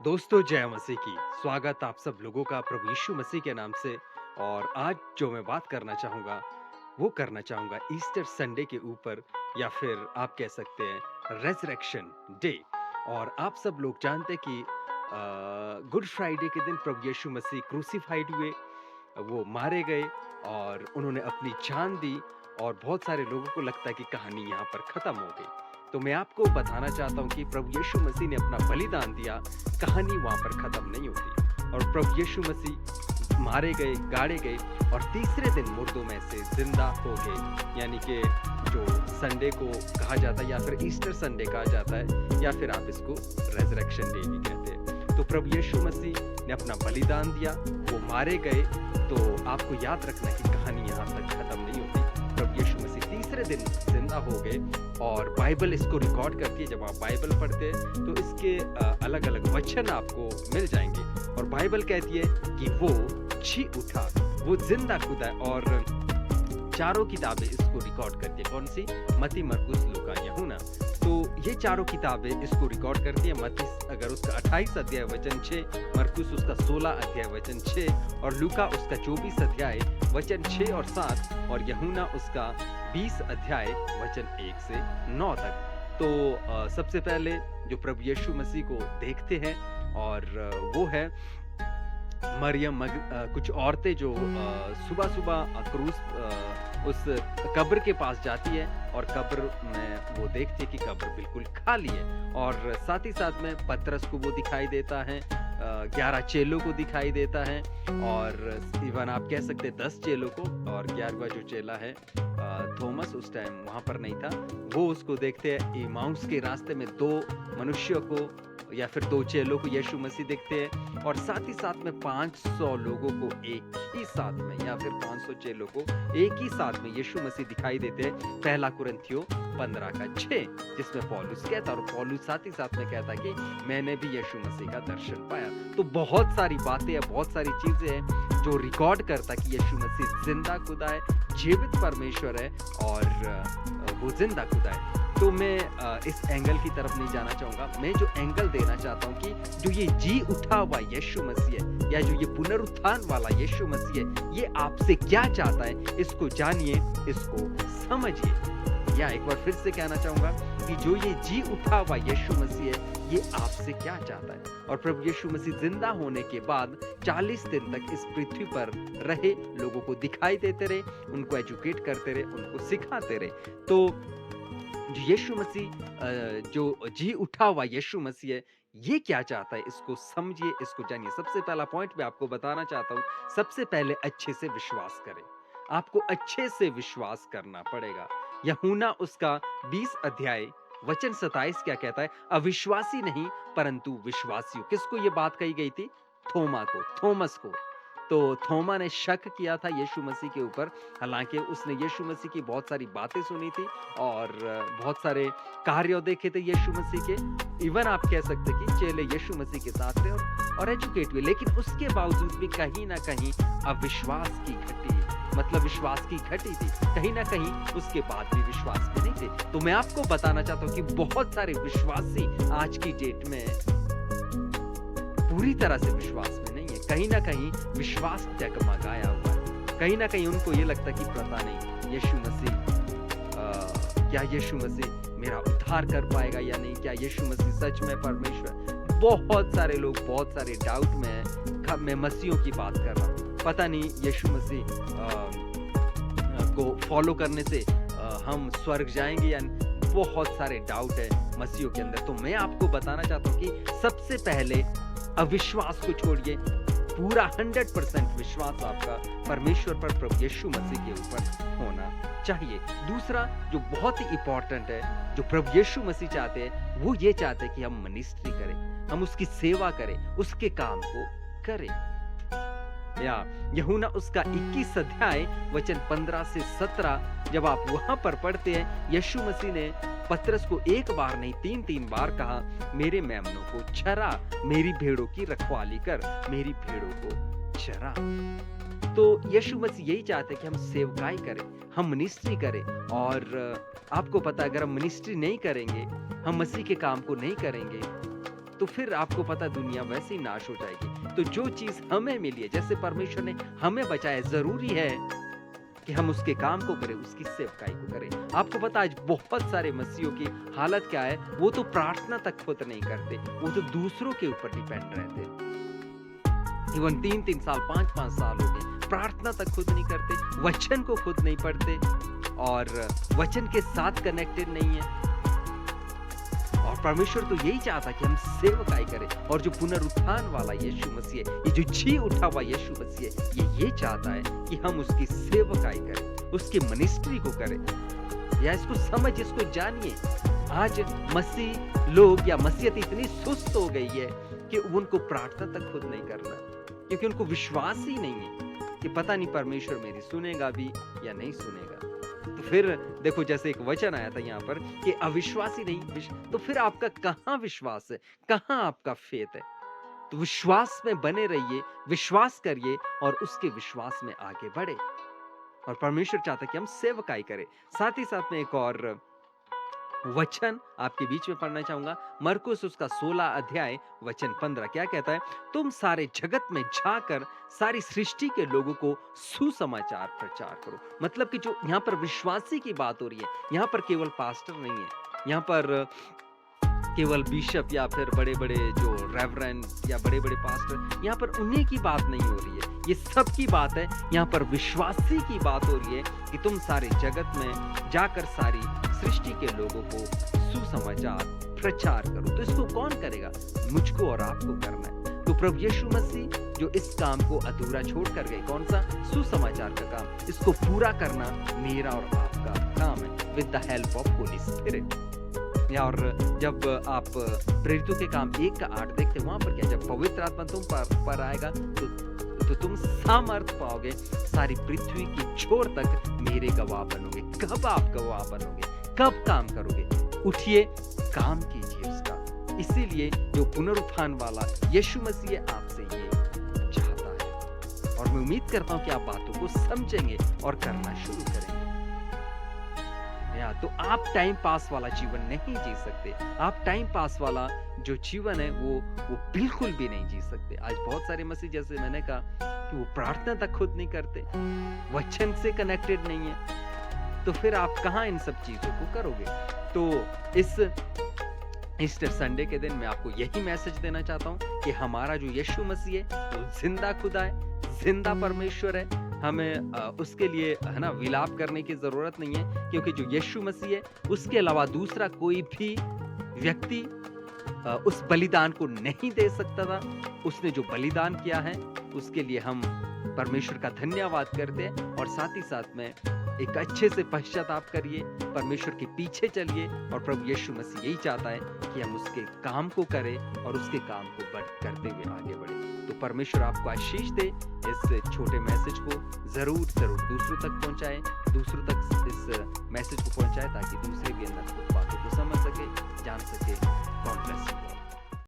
दोस्तों जय मसीह की। स्वागत आप सब लोगों का प्रभु यीशु मसीह के नाम से। और आज जो मैं बात करना चाहूँगा वो करना चाहूँगा ईस्टर संडे के ऊपर, या फिर आप कह सकते हैं रेज़रेक्शन डे। और आप सब लोग जानते हैं कि गुड फ्राइडे के दिन प्रभु यीशु मसीह क्रूसिफाइड हुए, वो मारे गए और उन्होंने अपनी जान दी। और बहुत सारे लोगों को लगता है कि कहानी यहाँ पर खत्म हो गई। तो मैं आपको बताना चाहता हूँ कि प्रभु यीशु मसीह ने अपना बलिदान दिया, कहानी वहाँ पर खत्म नहीं होती। और प्रभु यीशु मसीह मारे गए, गाड़े गए और तीसरे दिन मुर्दों में से जिंदा हो गए। यानी कि जो संडे को कहा जाता है, या फिर ईस्टर संडे कहा जाता है, या फिर आप इसको रेज़रेक्शन डे भी कहते हैं। तो प्रभु यीशु मसीह ने अपना बलिदान दिया, वो मारे गए। तो आपको याद रखना कि कहानी यहाँ तक खत्म नहीं होती। प्रभु यीशु मसीह तीसरे दिन जिंदा हो गए और बाइबल इसको रिकॉर्ड करती है। जब आप बाइबल पढ़ते हैं तो इसके अलग अलग वचन आपको मिल जाएंगे। और बाइबल कहती है कि वो जी उठा, वो जिंदा खुदा है। और चारों किताबें इसको रिकॉर्ड करती है। कौन सी? मत्ती, मरकुस, लूका, यूहन्ना। तो ये चारों किताबें इसको रिकॉर्ड करती है। मत्ती अगर उसका 28 अध्याय वचन 6, मरकुस उसका 16 अध्याय वचन 6, और लूका उसका 24 अध्याय वचन 6 और 7, और यूहन्ना उसका 20 अध्याय वचन 1 से 9 तक। तो सबसे पहले जो प्रभु यीशु मसीह को देखते हैं, और वो है मरियम कुछ औरतें जो सुबह सुबह क्रूस उस कब्र के पास जाती है, और कब्र में वो देखती है कि कब्र बिल्कुल खाली है। और साथ ही साथ में पतरस को वो दिखाई देता है, 11 चेलों को दिखाई देता है, और इवन आप कह सकते हैं 10 चेलों को। और 11वां जो चेला है थॉमस, उस टाइम वहां पर नहीं था, वो उसको देखते हैं। इमाउस के रास्ते में 2 मनुष्यों को या फिर 2 चेलों को यीशु मसीह देखते हैं। और साथ ही साथ में 500 लोगों को एक ही साथ में, या फिर 500 चेलों को एक ही साथ में यीशु मसीह दिखाई देते हैं। पहला कुरिन्थियों 15 का 6, जिसमें पौलुस कहता, और पौलुस साथ ही साथ में कहता कि मैंने भी यीशु मसीह का दर्शन पाया। तो बहुत सारी बातें हैं, बहुत सारी चीजें हैं जो रिकॉर्ड करता कि यीशु मसीह जिंदा खुदा है, जीवित परमेश्वर है, और वो जिंदा खुदा है। तो मैं इस एंगल की तरफ नहीं जाना चाहूंगा। मैं जो एंगल देना चाहता हूँ कि जो ये जी उठा हुआ यीशु मसीह है, या जो ये पुनरुत्थान वाला यीशु मसीह है, ये आपसे क्या चाहता है, इसको जानिए, इसको समझिए। या एक बार फिर से कहना चाहूंगा कि जो ये जी उठा हुआ यीशु मसीह है, ये आपसे क्या चाहता है। और प्रभु यीशु मसीह जिंदा होने के बाद 40 दिन तक इस पृथ्वी पर रहे, लोगों को दिखाई देते रहे, उनको एजुकेट करते रहे, उनको सिखाते रहे। तो जो यीशु मसीह जो जी उठा हुआ यीशु मसीह है, ये क्या चाहता है, इसको समझिए, इसको जानिए। सबसे पहला पॉइंट मैं आपको बताना चाहता हूँ, सबसे पहले अच्छे से विश्वास करें। आपको अच्छे से विश्वास करना पड़ेगा। यूहन्ना उसका 20 अध्याय वचन 27 क्या कहता है? अविश्वासी नहीं परंतु विश्वासियों। किसको ये बात कही गई थी? थोमा को, थॉमस को। तो थोमा ने शक किया था यीशु मसीह के ऊपर, हालांकि उसने यीशु मसीह की बहुत सारी बातें सुनी थी और बहुत सारे कार्य देखे थे यीशु मसीह के। इवन आप कह सकते कि चेले यीशु मसीह के साथ थे और एजुकेट हुए, लेकिन उसके बावजूद भी कहीं ना कहीं अविश्वास की घटी, मतलब विश्वास की घटी थी। कहीं ना कहीं उसके बाद भी विश्वास में नहीं थे। तो मैं आपको बताना चाहता हूँ कि बहुत सारे विश्वासी आज की डेट में पूरी तरह से विश्वास में नहीं है। कहीं ना कहीं विश्वास डगमगाया हुआ है। कहीं ना कहीं उनको ये लगता कि पता नहीं यीशु मसीह क्या यीशु मसीह मेरा उद्धार कर पाएगा या नहीं, क्या यीशु मसीह सच में परमेश्वर। बहुत सारे लोग बहुत सारे डाउट में हैं। मैं मसीहों की बात कर रहा हूँ, पता नहीं यीशु मसीह को फॉलो करने से हम स्वर्ग जाएंगे या नहीं। बहुत सारे डाउट है मसीहों के अंदर। तो मैं आपको बताना चाहता हूँ कि सबसे पहले अविश्वास को छोड़िए, पूरा 100% विश्वास आपका परमेश्वर पर, प्रभु यीशु मसीह के ऊपर होना चाहिए। दूसरा जो बहुत ही इंपॉर्टेंट है, जो प्रभु यीशु मसीह चाहते हैं, वो ये चाहते हैं कि हम मिनिस्ट्री करें, हम उसकी सेवा करें, उसके काम को करें। या यूहन्ना उसका 21 अध्याय वचन 15 से 17 जब आप वहां पर पढ़ते हैं, यीशु मसीह ने पतरस को एक बार नहीं 3 बार कहा, मेरे मेमनों को चरा, मेरी भेड़ों की रखवाली कर, मेरी भेड़ों को चरा। तो यीशु मसीह यही चाहते हैं कि हम सेवकाई करें, हम मिनिस्ट्री करें। और आपको पता है, अगर हम मिनिस्ट्री नहीं करेंगे, हम मसीह के काम को नहीं करेंगे, तो फिर आपको पता दुनिया वैसे ही नाश हो जाएगी। तो जो चीज़ हमें मिली है, जैसे परमेश्वर ने हमें बचाया, ज़रूरी है कि हम उसके काम को करें, उसकी सेवकाई को करें। आपको पता है आज बहुत सारे मसीहियों की हालत क्या है, वो तो प्रार्थना तक खुद नहीं करते, वो तो दूसरों के ऊपर डिपेंड रहते हैं। इवन 3-3 साल, 5-5 साल हो गए, प्रार्थना तक खुद नहीं करते, वचन को खुद नहीं पढ़ते और वचन के साथ कनेक्टेड नहीं है। और परमेश्वर तो यही चाहता कि हम सेवकाई करें, और जो पुनरुत्थान वाला यीशु मसीह है, ये जो जी उठा हुआ यीशु मसीह है, ये चाहता है कि हम उसकी सेवकाई करें, उसकी मिनिस्ट्री को करें। या इसको समझ, इसको जानिए। आज मसीह लोग या मसीहत इतनी सुस्त हो गई है कि उनको प्रार्थना तक खुद नहीं करना, क्योंकि उनको विश्वास ही नहीं है कि पता नहीं परमेश्वर मेरी सुनेगा भी या नहीं सुनेगा। तो फिर देखो, जैसे एक वचन आया था यहाँ पर कि अविश्वासी नहीं, तो फिर आपका कहाँ विश्वास है, कहाँ आपका फेथ है? तो विश्वास में बने रहिए, विश्वास करिए और उसके विश्वास में आगे बढ़े। और परमेश्वर चाहता है कि हम सेवकाई करें। साथ ही साथ में एक और वचन आपके बीच में पढ़ना चाहूंगा, मरकुस उसका 16 अध्याय वचन 15 क्या कहता है? तुम सारे जगत में जाकर सारी सृष्टि के लोगों को सुसमाचार प्रचार करो। मतलब कि जो यहाँ पर विश्वासी की बात हो रही है, यहाँ पर केवल पास्टर नहीं है, यहाँ पर केवल बिशप या फिर बड़े बड़े जो रेवरेंड या बड़े बड़े पास्टर, यहाँ पर उन्हीं की बात नहीं हो रही है, ये सब की बात है। यहाँ पर विश्वासी की बात हो रही है कि तुम सारे जगत में जाकर सारी सृष्टि के लोगों को सुसमाचार प्रचार करो। तो इसको कौन करेगा? मुझको और आपको करना है। तो प्रभु यीशु मसीह जो इस काम को अधूरा छोड़ कर गए, कौन सा? सुसमाचार का काम, इसको पूरा करना मेरा और आपका काम है, with the help of Holi spirit. और जब आप प्रेरितों के काम 1 का 8 देखते हैं, वहां पर क्या, जब पवित्र आत्मा तुम पर आएगा तो तुम सामर्थ पाओगे, सारी पृथ्वी की छोर तक मेरे गवाह बनोगे। कब आप गवाह बनोगे? कब काम करोगे? उठिए, काम कीजिए उसका। इसीलिए जो पुनरुत्थान वाला यीशु मसीह आपसे ये चाहता है, और मैं उम्मीद करता हूं कि आप बातों को समझेंगे और करना शुरू करेंगे। तो आप टाइम पास वाला जीवन नहीं जी सकते। आप टाइम पास वाला जो जीवन है वो बिल्कुल भी नहीं जी सकते। आज बहुत सारे मसीह, जैसे मैंने कहा, कि वो प्रार्थना तक खुद नहीं करते, वचन से कनेक्टेड नहीं है, तो फिर आप कहाँ इन सब चीजों को करोगे? तो इस ईस्टर संडे के दिन मैं आपको यही मैसेज देना चाहता हूँ कि हमारा जो यीशु मसीह है वो जिंदा खुदा है, जिंदा परमेश्वर है। हमें उसके लिए, है ना, विलाप करने की जरूरत नहीं है, क्योंकि जो यीशु मसीह है उसके अलावा दूसरा कोई भी व्यक्ति उस बलिदान को नहीं दे सकता था। उसने जो बलिदान किया है उसके लिए हम परमेश्वर का धन्यवाद करते हैं, और साथ ही साथ में एक अच्छे से पश्चाताप करिए, परमेश्वर के पीछे चलिए, और प्रभु यीशु मसीह यही चाहता है कि हम उसके काम को करें और उसके काम को करते हुए आगे बढ़े। तो परमेश्वर आपको आशीष दे। इस छोटे मैसेज को जरूर दूसरों तक पहुंचाएं, दूसरों तक इस मैसेज को पहुंचाएं, ताकि दूसरे भी अंदर बातों को समझ सके, जान सके। God bless you.